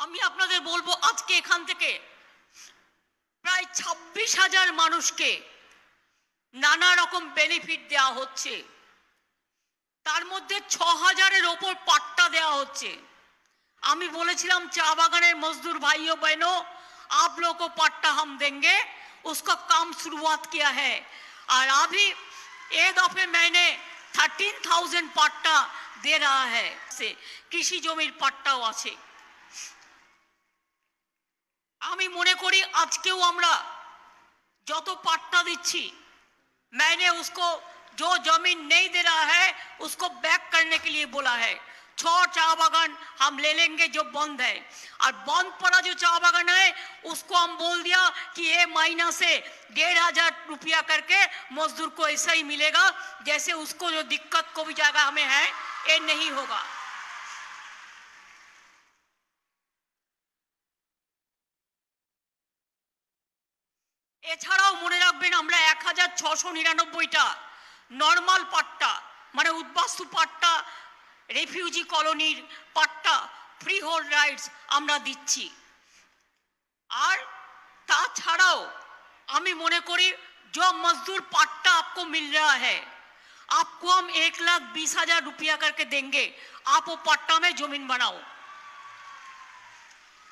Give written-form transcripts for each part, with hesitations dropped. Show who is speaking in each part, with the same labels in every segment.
Speaker 1: আমি আপনাদের বলবো আজকে এখান থেকে প্রায় 26,000 মানুষকে নানা রকম বেনিফিট দেওয়া হচ্ছে। তার মধ্যে 6,000-এর ওপর পাট্টা দেওয়া হচ্ছে। আমি বলেছিলাম चा बागाনের मजदूर भाइयों बहनों, आप लोगों को पट्टा हम देंगे, उसका काम शुरुआत किया है। और अभी एक दफे मैंने 13,000 पट्टा दे रहा है से कृषि जमिर पट्टाओ आछे। আমি মনে করি আজকেও আমরা যত পাট্টা দিচ্ছি, मैंने उसको जो जमीन नहीं दे रहा है उसको बैक करने के लिए बोला है। 6 चा बागान हम ले लेंगे जो बंद है, और बंद पड़ा जो चा बागान है उसको हम बोल दिया कि ये महीना से 1,500 रुपया करके मजदूर को ऐसा ही मिलेगा, जैसे उसको जो दिक्कत को भी जगह हमें है ये नहीं होगा। এছাড়াও মনে রাখবেন আমরা 1,699টা নর্মাল পাট্টা মানে উদ্বাস্তু পাট্টা, রেফিউজি কলোনির পাট্টা ফ্রি হোল্ড রাইটস আমরা দিচ্ছি। আর তাছাড়াও আমি মনে করি जो मजदूर पट्टा आपको मिल रहा है, आपको हम 1,20,000 रुपया करके देंगे, आप वो पट्टा में जमीन बनाओ।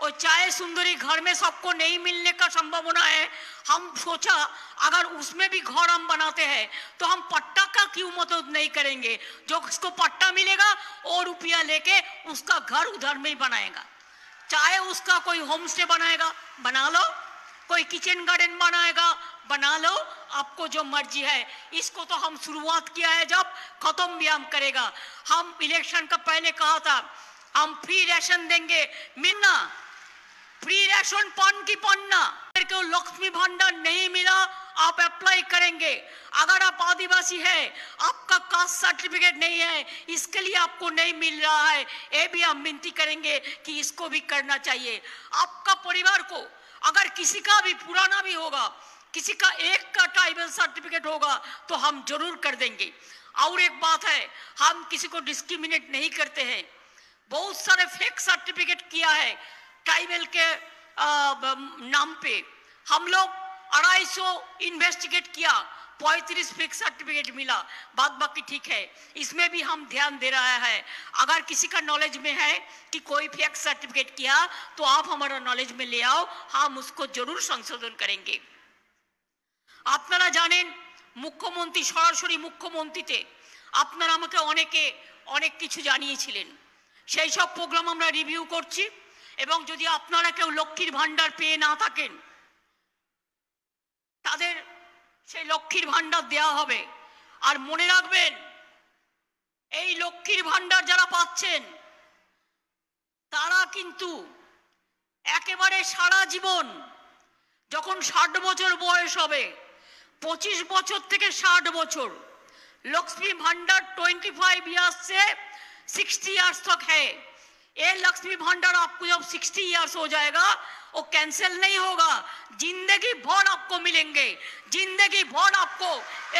Speaker 1: और चाहे सुंदरी घर में सबको नहीं मिलने का संभावना है, हम सोचा अगर उसमें भी घर हम बनाते हैं तो हम पट्टा का क्यों मदद नहीं करेंगे। जो उसको पट्टा मिलेगा वो रुपया लेके उसका घर उधर में ही बनाएगा। चाहे उसका कोई होम स्टे बनाएगा बना लो, कोई किचन गार्डन बनाएगा बना लो, आपको जो मर्जी है। इसको तो हम शुरुआत किया है, जब खत्म भी हम करेगा। हम इलेक्शन का पहले कहा था हम फ्री राशन देंगे, मिलना फ्री राशन पान की पन्ना को लक्ष्मी भंडार नहीं मिला आप अप्लाई करेंगे। अगर आप आदिवासी है, आपका कास्ट सर्टिफिकेट नहीं है, इसके लिए आपको नहीं मिल रहा है, ये भी हम विनती करेंगे कि इसको भी करना चाहिए। आपका परिवार को अगर किसी का भी पुराना भी होगा, किसी का एक का ट्राइबल सर्टिफिकेट होगा तो हम जरूर कर देंगे। और एक बात है, हम किसी को डिस्क्रिमिनेट नहीं करते हैं। बहुत सारे फेक सर्टिफिकेट किया है ट्राइबल के नाम पे। हम लोग 250 इन्वेस्टिगेट किया, 35 फेक सर्टिफिकेट मिला, बात बाकी ठीक है। इसमें भी हम ध्यान दे रहा है। अगर किसी का नॉलेज में है कि कोई फेक सर्टिफिकेट किया तो आप हमारा नॉलेज में ले आओ, हम उसको जरूर संशोधन करेंगे। আপনারা জানেন মুখ্যমন্ত্রী সরাসরি মুখ্যমন্ত্রীতে আপনারা আমাকে অনেক কিছু জানিয়েছিলেন। সেই সব প্রোগ্রাম আমরা রিভিউ করছি, এবং যদি আপনারা কেউ লক্ষ্মীর ভান্ডার পেয়ে না থাকেন তাদের সেই লক্ষ্মীর ভান্ডার দেওয়া হবে। আর মনে রাখবেন এই লক্ষ্মীর ভান্ডার যারা পাচ্ছেন তারা কিন্তু একেবারে সারা জীবন, যখন 60 বছর বয়স হবে, 25 বছর থেকে 60 বছর, लक्ष्मी भंडार 25 ईयर्स से 60 ईयर्स तक है। ये लक्ष्मी भंडार आपको जब 60 ईयर्स हो जाएगा वो कैंसिल नहीं होगा, जिंदगी भर आपको मिलेंगे, जिंदगी भर आपको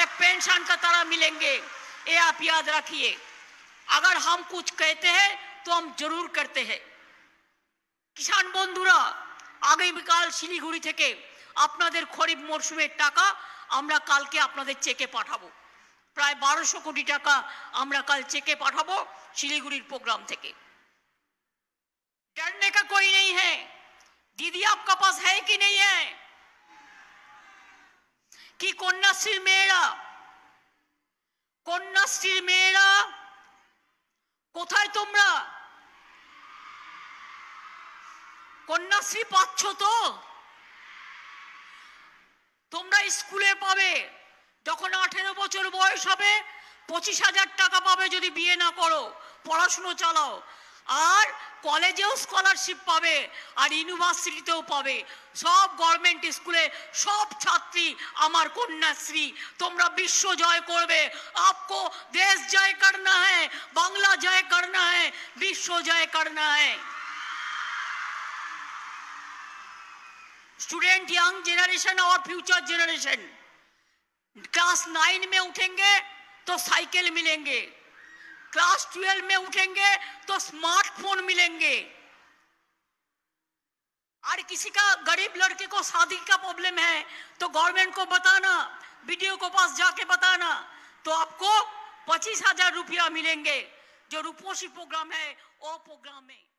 Speaker 1: एक पेंशन का तरह मिलेंगे। ये आप याद रखिए। अगर हम कुछ कहते हैं तो हम जरूर करते हैं। किसान बंधुरा আগামীকাল শিলিগুড়ি থেকে আপনাদের খরিফ মরশুমের টাকা আমরা কালকে আপনাদের চেকে পাঠাবো। প্রায় 1200 কোটি টাকা আমরা কাল চেকে পাঠাবো শিলিগুড়ির প্রোগ্রাম থেকে। डरने का कोई नहीं है। दीदी आपका पास है कि नहीं है कि কন্যাশ্রীর মেয়েরা কোথায়? তোমরা কন্যাশ্রী পাচ্ছ তো? তোমরা স্কুলে পাবে, যখন 18 বছর বয়স হবে 25,000 টাকা পাবে যদি বিয়ে না করো, পড়াশোনা চালাও। আর কলেজেও স্কলারশিপ পাবে, আর ইউনিভার্সিটিতেও পাবে। সব গভর্নমেন্ট স্কুলে সব ছাত্রী আমার কন্যাশ্রী। তোমরা বিশ্ব জয় করবে। आपको देश जय करना है, बांग्ला जय करना है, विश्व जय करना है। स्टूडेंट, यंग जनरेशन और फ्यूचर जनरेशन, क्लास 9 में उठेंगे तो साइकिल मिलेंगे, क्लास 12 में उठेंगे तो स्मार्टफोन मिलेंगे। किसी का गरीब लड़के को शादी का प्रॉब्लम है तो गवर्नमेंट को बताना, बीडीओ को पास जाके बताना, तो आपको 25,000 रुपया मिलेंगे जो रूपोषी प्रोग्राम है वो प्रोग्राम में।